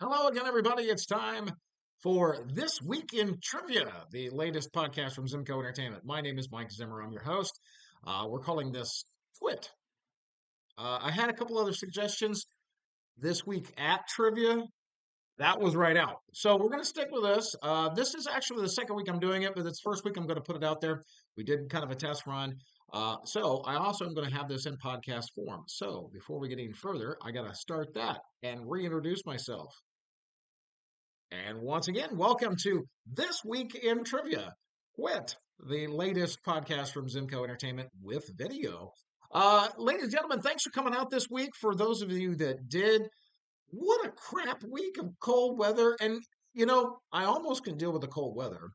Hello again, everybody. It's time for This Week in Trivia, the latest podcast from Zimco Entertainment. My name is Mike Zimmer. I'm your host. We're calling this TWIT. I had a couple other suggestions this week at Trivia. That was right out. So we're going to stick with this. This is actually the second week I'm doing it, but it's the first week I'm going to put it out there. We did kind of a test run. So I also am going to have this in podcast form. So before we get any further, I got to start that and reintroduce myself. And once again, welcome to This Week in Trivia, WIT, the latest podcast from Zimco Entertainment with video. Ladies and gentlemen, thanks for coming out this week. For those of you that did, what a crap week of cold weather. And, I almost can deal with the cold weather,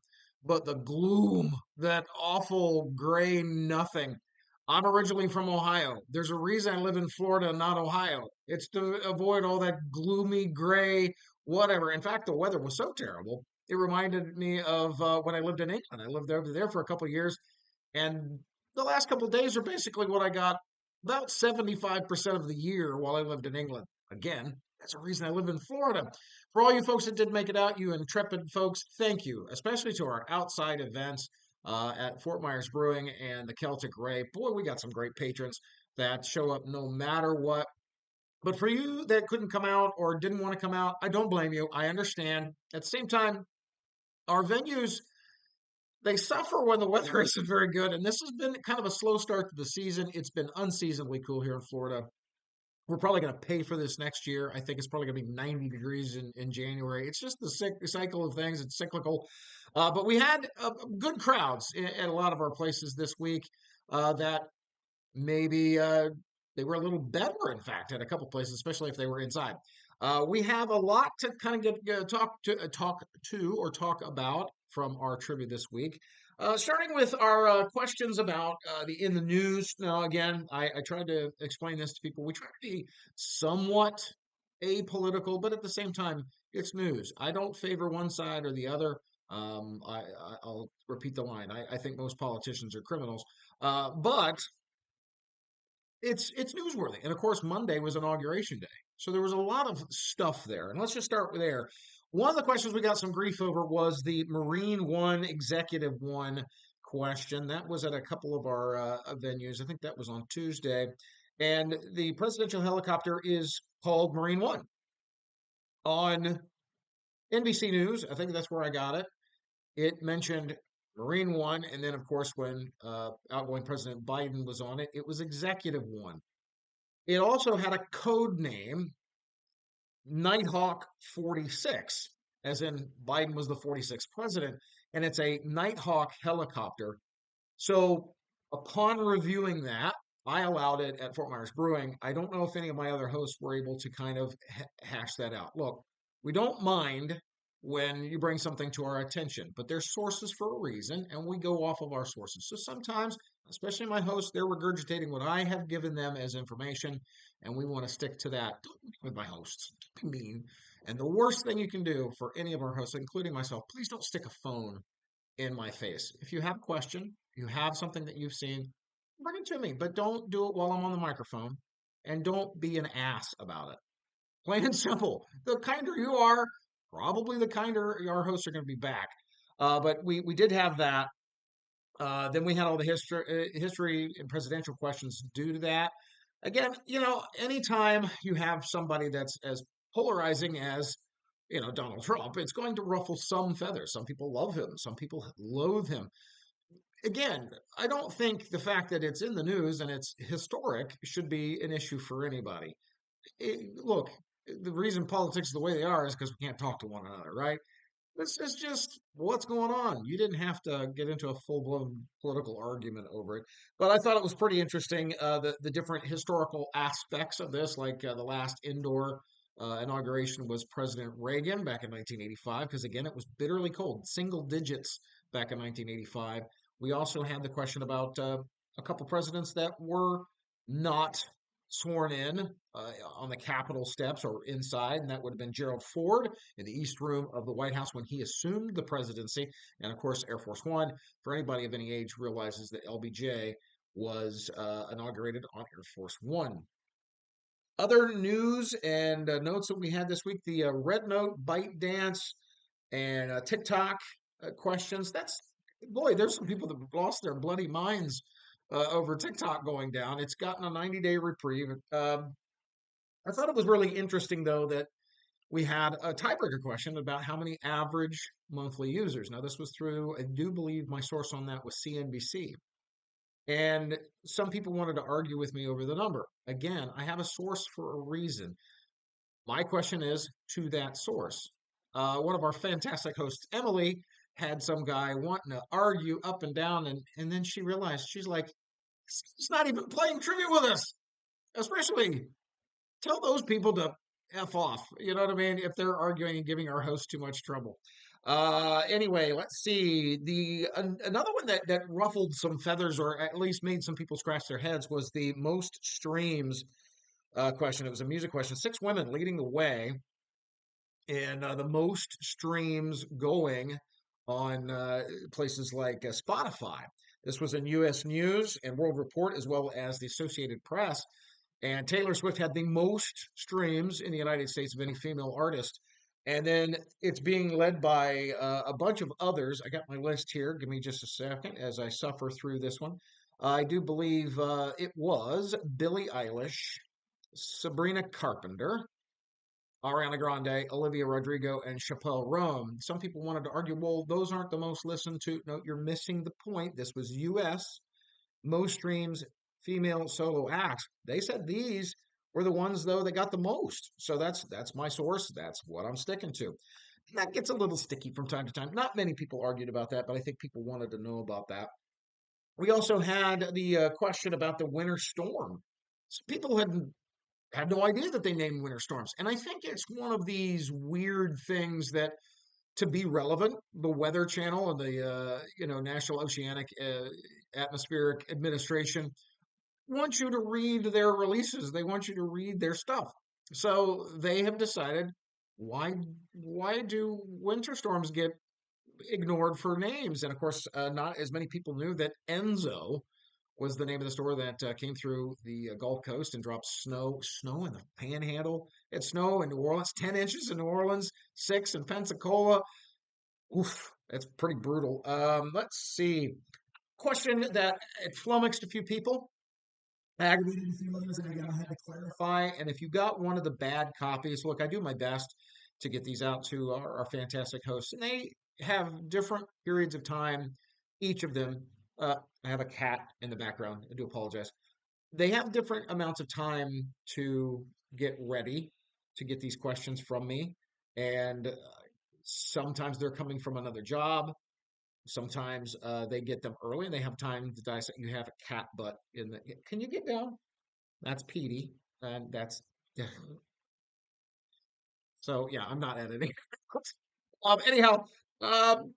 but the gloom, that awful gray nothing. I'm originally from Ohio. There's a reason I live in Florida, not Ohio. It's to avoid all that gloomy gray, whatever. In fact, the weather was so terrible. It reminded me of when I lived in England. I lived over there for a couple of years, and the last couple of days are basically what I got about 75% of the year while I lived in England. Again, that's a reason I live in Florida. For all you folks that did make it out, you intrepid folks, thank you, especially to our outside events at Fort Myers Brewing and the Celtic Ray. Boy, we got some great patrons that show up no matter what. But for you that couldn't come out or didn't want to come out, I don't blame you. I understand. At the same time, our venues, they suffer when the weather isn't very good. And this has been kind of a slow start to the season. It's been unseasonably cool here in Florida. We're probably going to pay for this next year. I think it's probably going to be 90 degrees in January. It's just the cycle of things. It's cyclical. But we had good crowds at a lot of our places this week that maybe they were a little better, in fact, at a couple places, especially if they were inside. We have a lot to kind of talk about from our trivia this week. Starting with our questions about the in the news. Now, again, I tried to explain this to people. We try to be somewhat apolitical, but at the same time, it's news. I don't favor one side or the other. I'll repeat the line. I think most politicians are criminals, but it's newsworthy. And of course, Monday was inauguration day. So there was a lot of stuff there. And let's just start with there. One of the questions we got some grief over was the Marine One Executive One question. That was at a couple of our venues. I think that was on Tuesday. And the presidential helicopter is called Marine One. On NBC News, I think that's where I got it. It mentioned Marine One, and then of course when outgoing President Biden was on it, it was Executive One. It also had a code name, Nighthawk 46, as in Biden was the 46th president, and it's a Nighthawk helicopter. So upon reviewing that, I allowed it at Fort Myers Brewing. I don't know if any of my other hosts were able to kind of hash that out. Look, we don't mind when you bring something to our attention, but there's sources for a reason, and we go off of our sources. So sometimes, especially my hosts, they're regurgitating what I have given them as information, and we want to stick to that. Don't be with my hosts. Don't be mean. And the worst thing you can do for any of our hosts, including myself, please don't stick a phone in my face. If you have a question, you have something that you've seen, bring it to me, but don't do it while I'm on the microphone, and don't be an ass about it. Plain and simple. The kinder you are, probably the kinder our hosts are going to be back. But we did have that. Then we had all the history and presidential questions due to that. Again, anytime you have somebody that's as polarizing as Donald Trump, it's going to ruffle some feathers. Some people love him, some people loathe him. Again, I don't think the fact that it's in the news and it's historic should be an issue for anybody. Look, the reason politics are the way they are is because we can't talk to one another, right? This is just what's going on. You didn't have to get into a full-blown political argument over it, but I thought it was pretty interesting the different historical aspects of this, like the last indoor inauguration was President Reagan back in 1985, because again, it was bitterly cold, single digits back in 1985. We also had the question about a couple presidents that were not sworn in on the Capitol steps or inside, and that would have been Gerald Ford in the East Room of the White House when he assumed the presidency. And of course, Air Force One, for anybody of any age, realizes that LBJ was inaugurated on Air Force One. Other news and notes that we had this week: the Red Note Bite Dance and TikTok questions. That's boy, there's some people that lost their bloody minds over TikTok going down. It's gotten a 90-day reprieve. I thought it was really interesting, though, that we had a tiebreaker question about how many average monthly users. Now, this was through, I do believe my source on that was CNBC. And some people wanted to argue with me over the number. Again, I have a source for a reason. My question is to that source. One of our fantastic hosts, Emily, had some guy wanting to argue up and down, and then she realized, she's like, he's not even playing trivia with us, especially tell those people to F off. You know what I mean? If they're arguing and giving our host too much trouble. Anyway, let's see. Another one that ruffled some feathers, or at least made some people scratch their heads, was the most streams question. It was a music question. 6 women leading the way, and the most streams going on places like Spotify. This was in U.S. News and World Report, as well as the Associated Press. And Taylor Swift had the most streams in the United States of any female artist. And then it's being led by a bunch of others. I got my list here. Give me just a second as I suffer through this one. I do believe it was Billie Eilish, Sabrina Carpenter, Ariana Grande, Olivia Rodrigo, and Chappelle Roan. Some people wanted to argue, well, those aren't the most listened to. No, you're missing the point. This was U.S. most streams, female solo acts. They said these were the ones, though, that got the most. So that's my source. That's what I'm sticking to. That gets a little sticky from time to time. Not many people argued about that, but I think people wanted to know about that. We also had the question about the winter storm. People had no idea that they named winter storms. And I think it's one of these weird things that, to be relevant, the Weather Channel and the National Oceanic Atmospheric Administration want you to read their releases. They want you to read their stuff. So they have decided, why do winter storms get ignored for names? And of course, not as many people knew that Enzo was the name of the storm that came through the Gulf Coast and dropped snow in the Panhandle. It snowed in New Orleans, 10 inches in New Orleans, 6 in Pensacola. Oof, that's pretty brutal. Let's see. Question that it flummoxed a few people. Aggravated a few others, and again, I had to clarify. And if you got one of the bad copies, look, I do my best to get these out to our fantastic hosts, and they have different periods of time, each of them. I have a cat in the background. I do apologize. They have different amounts of time to get ready to get these questions from me. And sometimes they're coming from another job. Sometimes they get them early and they have time to dissect. You have a cat butt in the. Can you get down? That's Petey, and that's. So yeah, I'm not editing. Anyhow, um,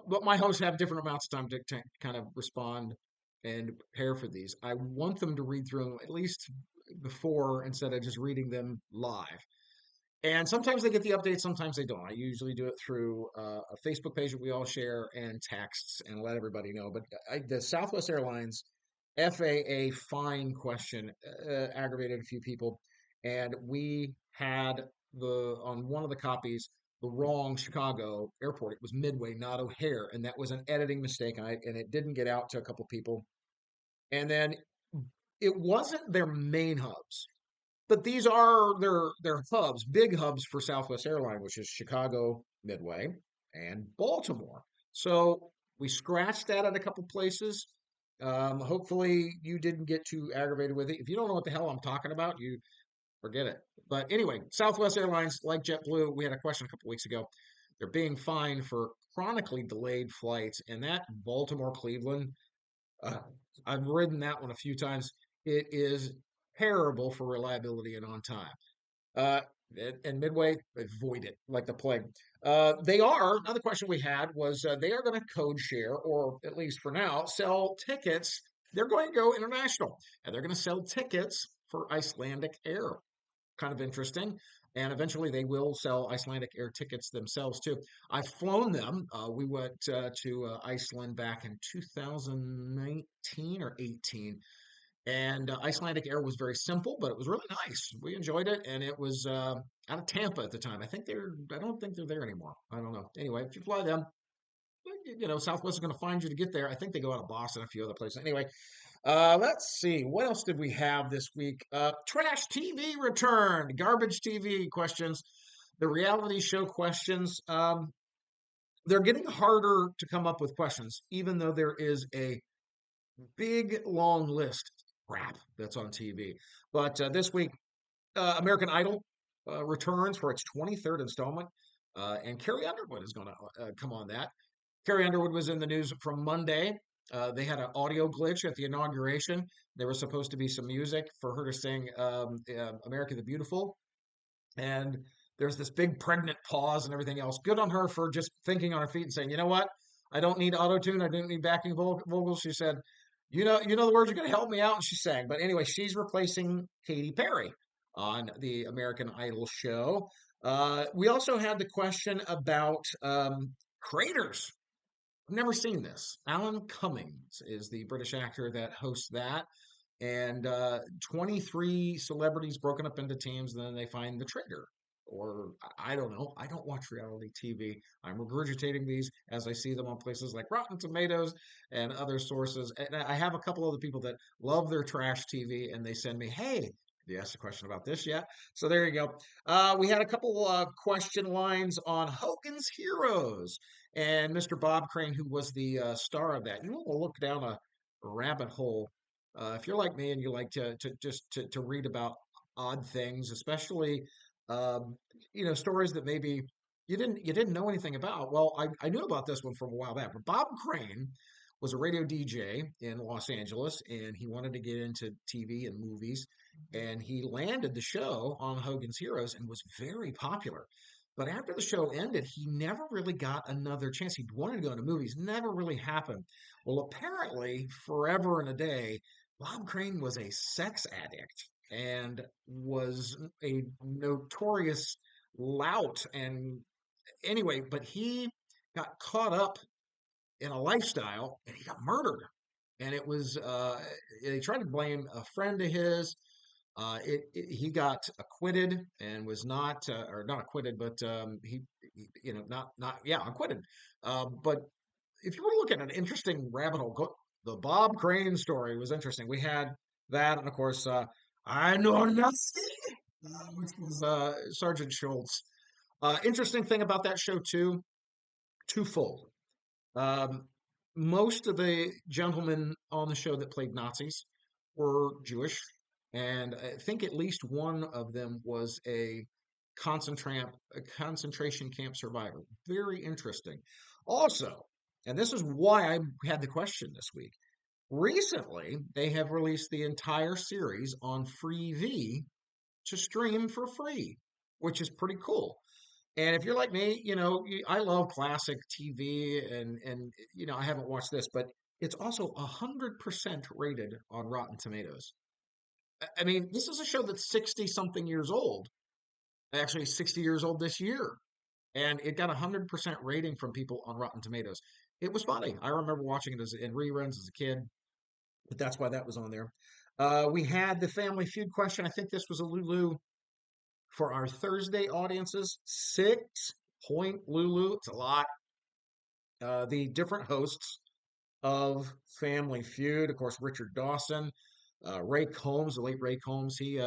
but my hosts have different amounts of time to kind of respond and prepare for these. I want them to read through them at least before, instead of just reading them live. And sometimes they get the updates, sometimes they don't. I usually do it through a Facebook page that we all share and texts and let everybody know. But the Southwest Airlines FAA fine question aggravated a few people, and we had on one of the copies the wrong Chicago airport. It was Midway, not O'Hare, and that was an editing mistake, and it didn't get out to a couple people. And then it wasn't their main hubs, but these are their hubs, big hubs for Southwest Airlines, which is Chicago, Midway, and Baltimore. So we scratched that at a couple places. Hopefully you didn't get too aggravated with it. If you don't know what the hell I'm talking about, you forget it. But anyway, Southwest Airlines, like JetBlue, we had a question a couple weeks ago. They're being fined for chronically delayed flights, and that Baltimore Cleveland, uh, I've ridden that one a few times. It is terrible for reliability and on time. Uh, and Midway, avoid it like the plague. Another question we had was they are going to code share, or at least for now, sell tickets. They're going to go international, and they're going to sell tickets for Icelandic Air. Kind of interesting. And eventually they will sell Icelandic Air tickets themselves too. I've flown them. We went to Iceland back in 2019 or 18. And Icelandic Air was very simple, but it was really nice. We enjoyed it, and it was out of Tampa at the time. I don't think they're there anymore. I don't know. Anyway, if you fly them, Southwest is going to find you to get there. I think they go out of Boston, a few other places. Anyway, let's see. What else did we have this week? Trash TV returned. Garbage TV questions. The reality show questions. They're getting harder to come up with questions, even though there is a big long list of crap that's on TV. But this week, American Idol returns for its 23rd installment, and Carrie Underwood is going to come on that. Carrie Underwood was in the news from Monday. They had an audio glitch at the inauguration. There was supposed to be some music for her to sing America the Beautiful. And there's this big pregnant pause and everything else. Good on her for just thinking on her feet and saying, you know what? I don't need auto tune. I didn't need backing vocals. She said, the words are going to help me out. And she sang. But anyway, she's replacing Katy Perry on the American Idol show. We also had the question about creators. I've never seen this. Alan Cummings is the British actor that hosts that. And 23 celebrities broken up into teams, and then they find the traitor. Or I don't know. I don't watch reality TV. I'm regurgitating these as I see them on places like Rotten Tomatoes and other sources. And I have a couple other people that love their trash TV, and they send me, "Hey, have you asked a question about this yet?" So there you go. We had a couple question lines on Hogan's Heroes and Mr. Bob Crane, who was the star of that. You want to look down a rabbit hole if you're like me and you like to read about odd things, especially um, stories that maybe you didn't know anything about. Well, I knew about this one from a while back, but Bob Crane was a radio DJ in Los Angeles, and he wanted to get into TV and movies, and he landed the show on Hogan's Heroes and was very popular. But after the show ended, he never really got another chance. He wanted to go into movies, never really happened. Well, apparently, forever and a day, Bob Crane was a sex addict and was a notorious lout. And anyway, but he got caught up in a lifestyle and he got murdered. And it was, they tried to blame a friend of his. He got acquitted and was not, or not acquitted, but not acquitted. But if you were to look at an interesting rabbit hole, the Bob Crane story was interesting. We had that, and of course, I know nothing, which was Sergeant Schultz. Interesting thing about that show too, twofold. Um, Most of the gentlemen on the show that played Nazis were Jewish, and I think at least one of them was a concentration camp survivor. Very interesting. Also, and this is why I had the question this week. Recently, they have released the entire series on Freevee to stream for free, which is pretty cool. And if you're like me, I love classic TV, and I haven't watched this, but it's also 100% rated on Rotten Tomatoes. I mean, this is a show that's 60 something years old, actually 60 years old this year, and it got 100% rating from people on Rotten Tomatoes. It was funny. I remember watching it in reruns as a kid, but that's why that was on there. We had the Family Feud question. I think this was a Lulu for our Thursday audiences. 6 point Lulu. It's a lot. The different hosts of Family Feud, of course, Richard Dawson, Ray Combs, the late Ray Combs. He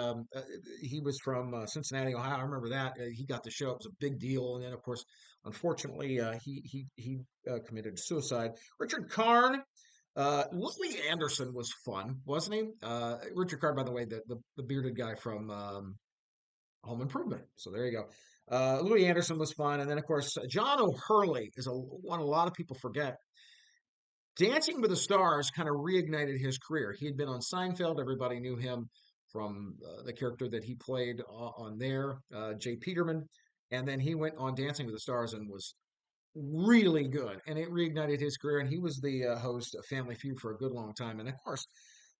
was from Cincinnati, Ohio. I remember that. He got the show. It was a big deal. And then, of course, unfortunately, he committed suicide. Richard Karn. Louis Anderson was fun, wasn't he? Richard Karn, by the way, the bearded guy from Home Improvement. So there you go. Louis Anderson was fun. And then, of course, John O'Hurley is one a lot of people forget. Dancing with the Stars kind of reignited his career. He had been on Seinfeld. Everybody knew him from the character that he played on there, Jay Peterman. And then he went on Dancing with the Stars and was really good. And it reignited his career. And he was the host of Family Feud for a good long time. And of course,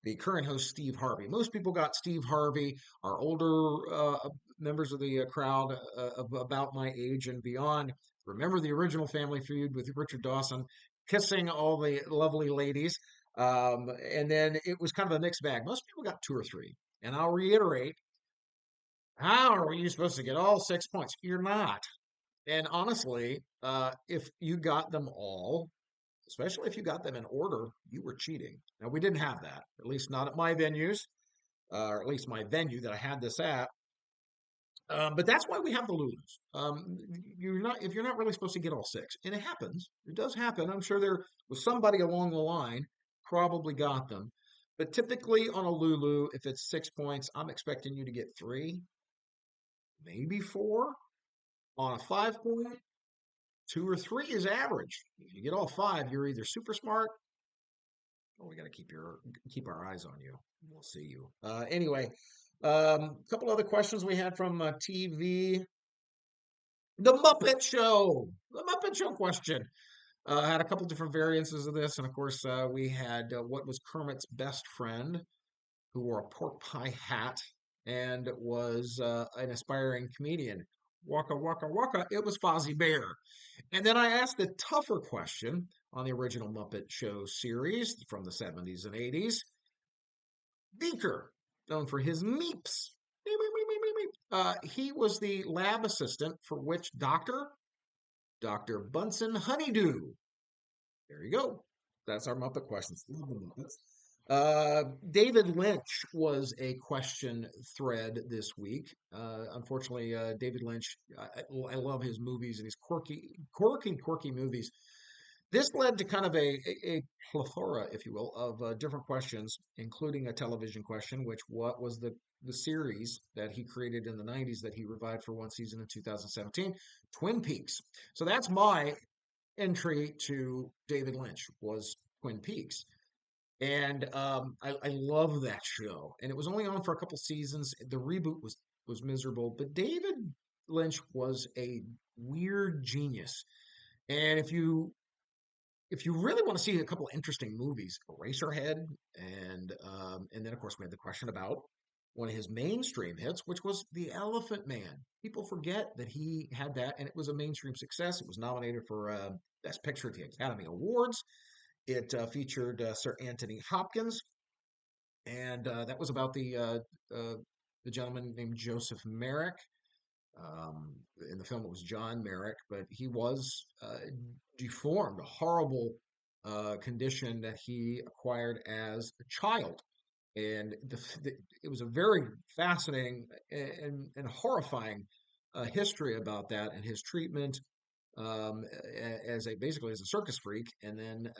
the current host, Steve Harvey. Most people got Steve Harvey. Our older members of the crowd of about my age and beyond remember the original Family Feud with Richard Dawson kissing all the lovely ladies. And then it was kind of a mixed bag. Most people got two or three. And I'll reiterate, how are you supposed to get all 6 points? You're not. And honestly, if you got them all, especially if you got them in order, you were cheating. Now, we didn't have that, at least not at my venues, or at least my venue that I had this at. But that's why we have the Lulus. You're not if you're not really supposed to get all six, and it happens. It does happen. I'm sure there was somebody along the line probably got them. But typically on a Lulu, if it's 6 points, I'm expecting you to get three, maybe four. On a 5 point, two or three is average. If you get all five, you're either super smart or we got to keep our eyes on you. We'll see you. Anyway, a couple other questions we had from TV. The Muppet Show. The Muppet Show question. Had a couple different variances of this, and of course, we had what was Kermit's best friend, who wore a pork pie hat and was an aspiring comedian. Waka waka waka. It was Fozzie Bear. And then I asked the tougher question on the original Muppet Show series from the 70s and 80s. Beaker, known for his meeps. Meep, meep, meep, meep, meep. He was the lab assistant for which doctor? Dr. Bunsen Honeydew. There you go. That's our Muppet questions. David Lynch was a question thread this week. Unfortunately, David Lynch, I love his movies and his quirky movies. This led to kind of a plethora, if you will, of different questions, including a television question, which what was the series that he created in the 90s that he revived for one season in 2017, Twin Peaks. So that's my entry to David Lynch was Twin Peaks. And I love that show. And it was only on for a couple seasons. The reboot was miserable, but David Lynch was a weird genius. And if you really want to see a couple interesting movies, Eraserhead, and then of course we had the question about one of his mainstream hits, which was The Elephant Man. People forget that he had that, and it was a mainstream success. It was nominated for Best Picture at the Academy Awards. It featured Sir Anthony Hopkins, and that was about the gentleman named Joseph Merrick. In the film, it was John Merrick, but he was deformed, a horrible condition that he acquired as a child. And it was a very fascinating and horrifying history about that and his treatment basically as a circus freak, and then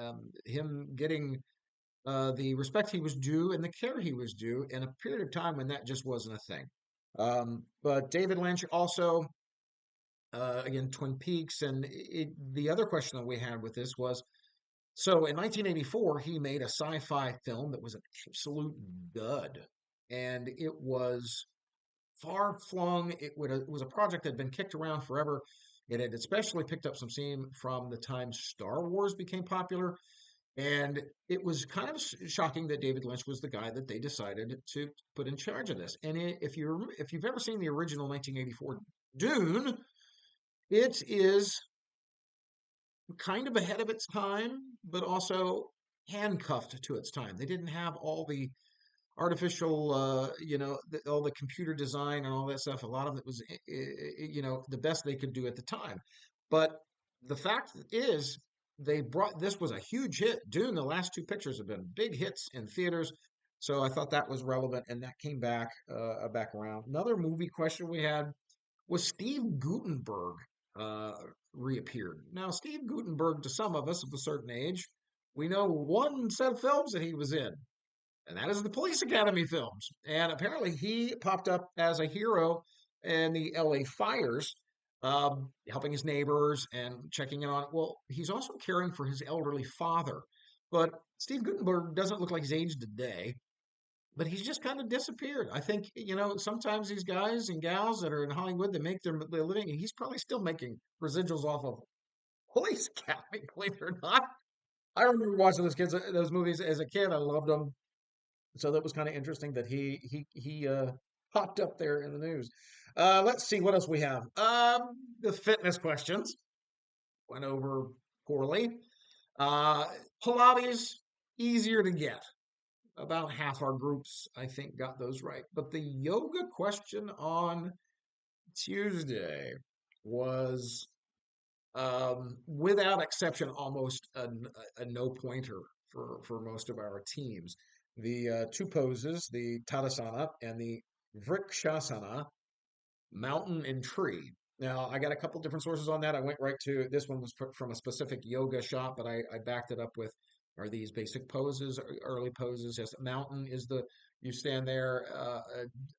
him getting the respect he was due and the care he was due in a period of time when that just wasn't a thing. But David Lynch also, again, Twin Peaks, and the other question that we had with this was, so in 1984, he made a sci-fi film that was an absolute dud, and it was far flung. It was a project that had been kicked around forever. It had especially picked up some steam from the time Star Wars became popular. And it was kind of shocking that David Lynch was the guy that they decided to put in charge of this. And if you've ever seen the original 1984 Dune, it is kind of ahead of its time, but also handcuffed to its time. They didn't have all the artificial, all the computer design and all that stuff. A lot of it was, the best they could do at the time. But the fact is, this was a huge hit. Dune, the last two pictures have been big hits in theaters. So I thought that was relevant, and that came back around. Another movie question we had was Steve Guttenberg uh, reappeared. Now, Steve Guttenberg, to some of us of a certain age, we know one set of films that he was in, and that is the Police Academy films. And apparently, he popped up as a hero in the LA fires, helping his neighbors and checking in on. Well, he's also caring for his elderly father. But Steve Guttenberg doesn't look like he's aged a day, but he's just kind of disappeared. I think, sometimes these guys and gals that are in Hollywood, they make their living, and he's probably still making residuals off of Police Academy, believe it or not. I remember watching those movies as a kid. I loved them. So that was kind of interesting that he popped up there in the news. Let's see what else we have. The fitness questions went over poorly. Uh, Pilates, easier to get. About half our groups, I think, got those right. But the yoga question on Tuesday was, without exception, almost a no pointer for most of our teams. The two poses, the Tadasana and the Vrikshasana, mountain and tree. Now, I got a couple different sources on that. I went right to this one was from a specific yoga shop, but I backed it up with are these basic poses, early poses. Yes, mountain is the you stand there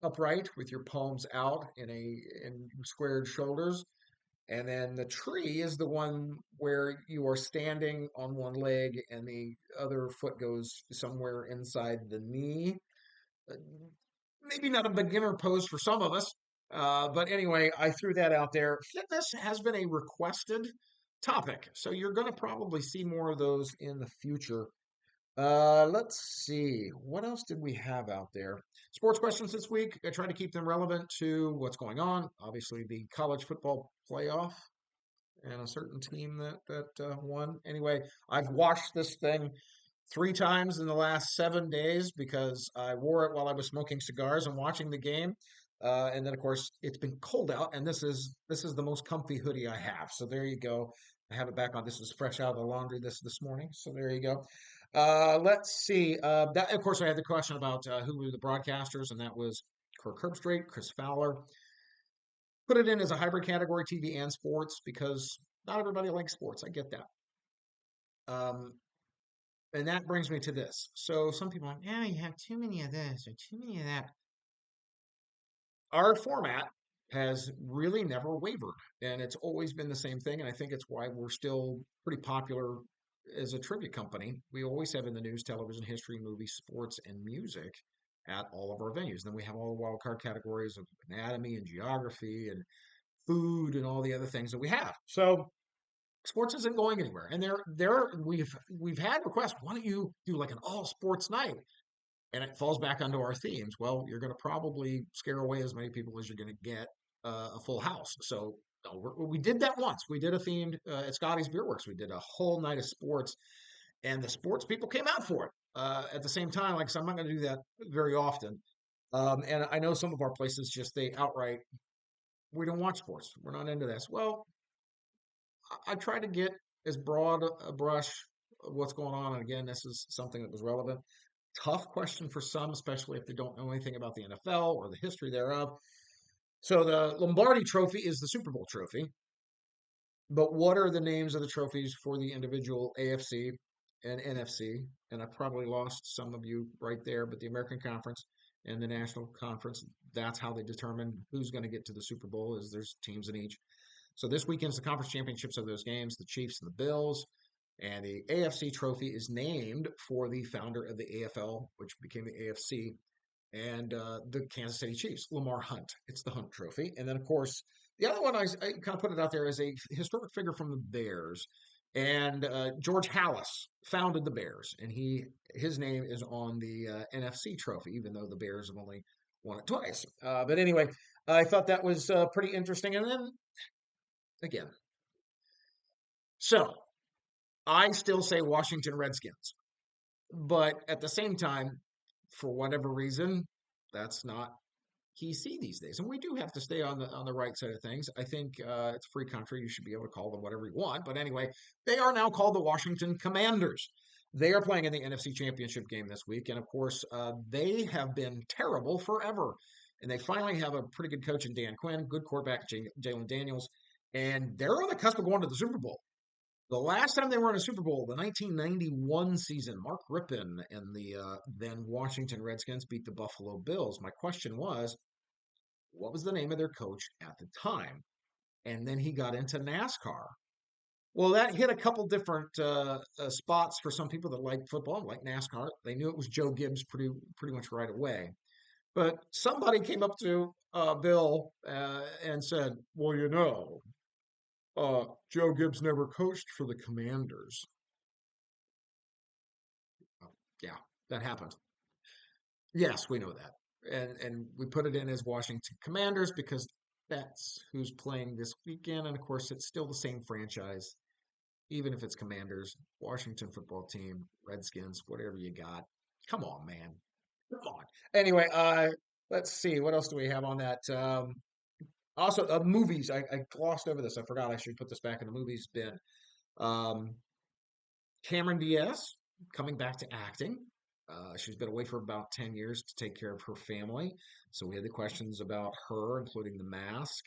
upright with your palms out in squared shoulders, and then the tree is the one where you are standing on one leg and the other foot goes somewhere inside the knee. Uh, Maybe not a beginner pose for some of us. But anyway, I threw that out there. Fitness has been a requested topic, so you're going to probably see more of those in the future. Let's see. What else did we have out there? Sports questions this week. I try to keep them relevant to what's going on. Obviously, the college football playoff and a certain team that won. Anyway, I've watched this thing 3 times in the last 7 days because I wore it while I was smoking cigars and watching the game. And then, of course, it's been cold out, and this is the most comfy hoodie I have. So there you go. I have it back on. This is fresh out of the laundry this morning. So there you go. Let's see. That of course I had the question about who were the broadcasters, and that was Kirk Herbstreit, Chris Fowler. Put it in as a hybrid category, TV and sports, because not everybody likes sports. I get that. Um, and that brings me to this. So some people are like, yeah, you have too many of this or too many of that. Our format has really never wavered, and it's always been the same thing. And I think it's why we're still pretty popular as a trivia company. We always have in the news, television, history, movies, sports, and music at all of our venues. Then we have all the wild card categories of anatomy and geography and food and all the other things that we have. So sports isn't going anywhere. And we've had requests, why don't you do like an all sports night? And it falls back onto our themes. Well, you're going to probably scare away as many people as you're going to get a full house. So we did that once. We did a themed at Scotty's Beer Works. We did a whole night of sports, and the sports people came out for it. At the same time, like I said, I'm not going to do that very often. And I know some of our places just they outright we don't watch sports. We're not into this. Well, I try to get as broad a brush of what's going on. And again, this is something that was relevant. Tough question for some, especially if they don't know anything about the NFL or the history thereof. So the Lombardi Trophy is the Super Bowl trophy, but what are the names of the trophies for the individual AFC and NFC? And I probably lost some of you right there, but the American Conference and the National Conference, that's how they determine who's going to get to the Super Bowl is there's teams in each. So this weekend's the conference championships of those games, the Chiefs and the Bills. And the AFC trophy is named for the founder of the AFL, which became the AFC, and the Kansas City Chiefs, Lamar Hunt. It's the Hunt Trophy. And then, of course, the other one I kind of put it out there as a historic figure from the Bears. And George Halas founded the Bears, and his name is on the NFC trophy, even though the Bears have only won it twice. But anyway, I thought that was pretty interesting. And then again, so I still say Washington Redskins. But at the same time, for whatever reason, that's not PC these days. And we do have to stay on the right side of things. I think it's a free country. You should be able to call them whatever you want. But anyway, they are now called the Washington Commanders. They are playing in the NFC Championship game this week. And of course, they have been terrible forever. And they finally have a pretty good coach in Dan Quinn, good quarterback, Jalen Daniels. And they're on the cusp of going to the Super Bowl. The last time they were in a Super Bowl, the 1991 season, Mark Rippon and the then Washington Redskins beat the Buffalo Bills. My question was, what was the name of their coach at the time? And then he got into NASCAR. Well, that hit a couple different spots for some people that like football, like NASCAR. They knew it was Joe Gibbs pretty much right away. But somebody came up to Bill and said, "Well, Joe Gibbs never coached for the Commanders." Oh, yeah, that happened. Yes, we know that. And we put it in as Washington Commanders because that's who's playing this weekend. And of course, it's still the same franchise. even if it's Commanders, Washington football team, Redskins, whatever you got. Come on, man. Come on. Anyway, let's see. What else do we have on that? Also, movies. I glossed over this. I forgot I should put this back in the movies bin. Um, Cameron Diaz coming back to acting. She's been away for about 10 years to take care of her family. So we had the questions about her, including The Mask.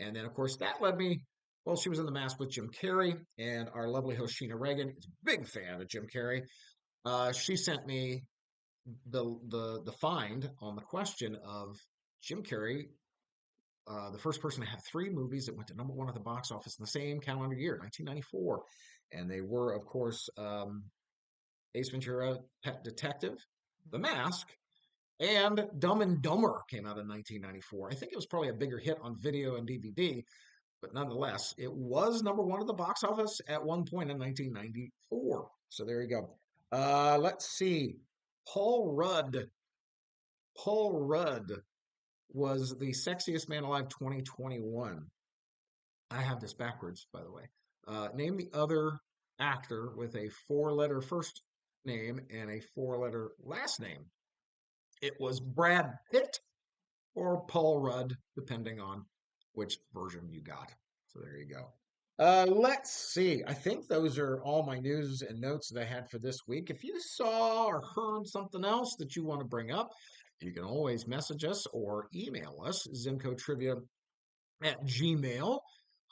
And then, of course, that led me. Well, she was in The Mask with Jim Carrey, and our lovely host, Sheena Reagan, is a big fan of Jim Carrey. She sent me the find on the question of Jim Carrey, the first person to have three movies that went to number one at the box office in the same calendar year, 1994. And they were, of course, Ace Ventura, Pet Detective, The Mask, and Dumb and Dumber came out in 1994. I think it was probably a bigger hit on video and DVD, but nonetheless, it was number one at the box office at one point in 1994. So there you go. Let's see. Paul Rudd. Paul Rudd was the sexiest man alive 2021. I have this backwards, by the way. Name the other actor with a four-letter first name and a four-letter last name. It was Brad Pitt or Paul Rudd, depending on which version you got. So there you go. Let's see. I think those are all my news and notes that I had for this week. If you saw or heard something else that you want to bring up, you can always message us or email us, zimcotrivia@gmail.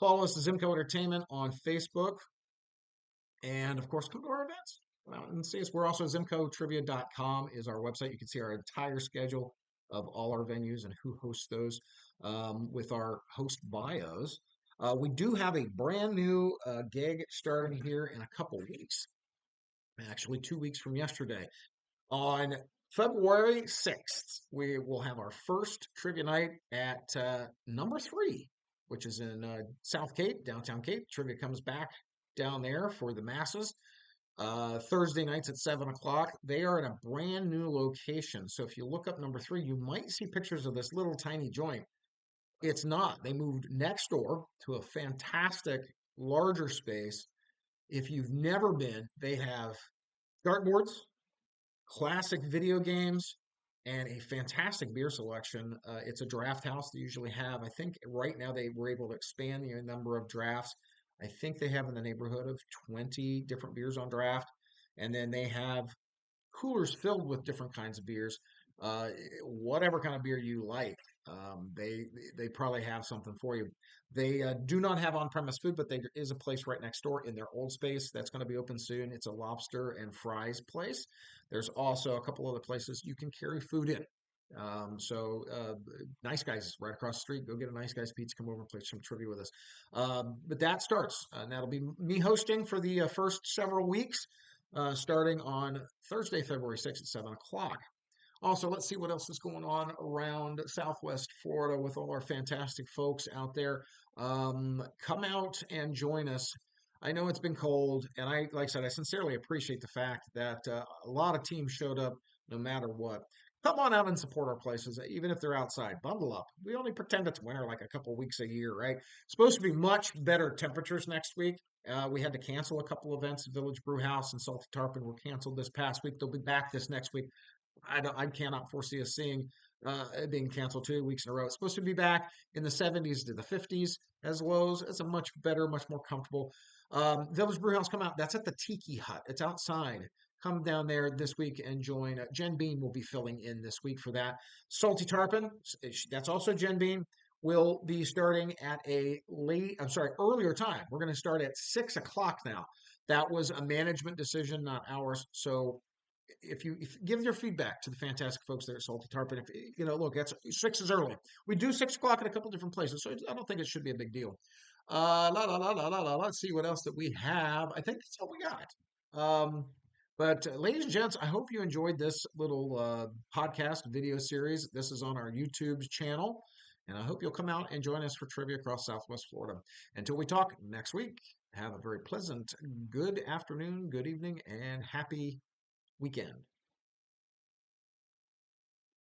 Follow us at Zimco Entertainment on Facebook. And of course, come to our events. Come out and see us. We're also zimcotrivia.com is our website. You can see our entire schedule of all our venues and who hosts those with our host bios. We do have a brand new gig starting here in a couple weeks, actually 2 weeks from yesterday. On February 6th, we will have our first trivia night at number 3, which is in South Cape, downtown Cape. Trivia comes back down there for the masses. Thursday nights at 7 o'clock. They are in a brand new location. So if you look up number 3, you might see pictures of this little tiny joint. It's not. They moved next door to a fantastic, larger space. If you've never been, they have dartboards, classic video games, and a fantastic beer selection. It's a draft house they usually have. I think right now they were able to expand the number of drafts. I think they have in the neighborhood of 20 different beers on draft. And then they have coolers filled with different kinds of beers. Whatever kind of beer you like, they probably have something for you. They do not have on-premise food, but there is a place right next door in their old space that's going to be open soon. It's a lobster and fries place. There's also a couple other places you can carry food in. Nice Guys right across the street. Go get a Nice Guys pizza. Come over and play some trivia with us. But that starts, and that'll be me hosting for the first several weeks, starting on Thursday, February 6th at 7 o'clock. Also, let's see what else is going on around Southwest Florida with all our fantastic folks out there. Come out and join us. I know it's been cold, and like I said, I sincerely appreciate the fact that a lot of teams showed up no matter what. Come on out and support our places, even if they're outside. Bundle up. We only pretend it's winter like a couple weeks a year, right? It's supposed to be much better temperatures next week. We had to cancel a couple events. Village Brew House and Salty Tarpon were canceled this past week. They'll be back this next week. I cannot foresee us seeing being canceled 2 weeks in a row. It's supposed to be back in the 70s to the 50s as lows. It's a much better, much more comfortable. Village Brewhouse, come out. That's at the Tiki Hut. It's outside. Come down there this week and join. Jen Bean will be filling in this week for that. Salty Tarpon, that's also Jen Bean, will be starting at earlier time. We're going to start at 6 o'clock now. That was a management decision, not ours. So if you give your feedback to the fantastic folks there at Salty Tarpon, look, that's 6 is early. We do 6 o'clock at a couple different places, so I don't think it should be a big deal. Let's see what else that we have. I think that's all we got. But ladies and gents, I hope you enjoyed this little podcast video series. This is on our YouTube channel, and I hope you'll come out and join us for trivia across Southwest Florida. Until we talk next week, have a very pleasant good afternoon, good evening, and happy weekend.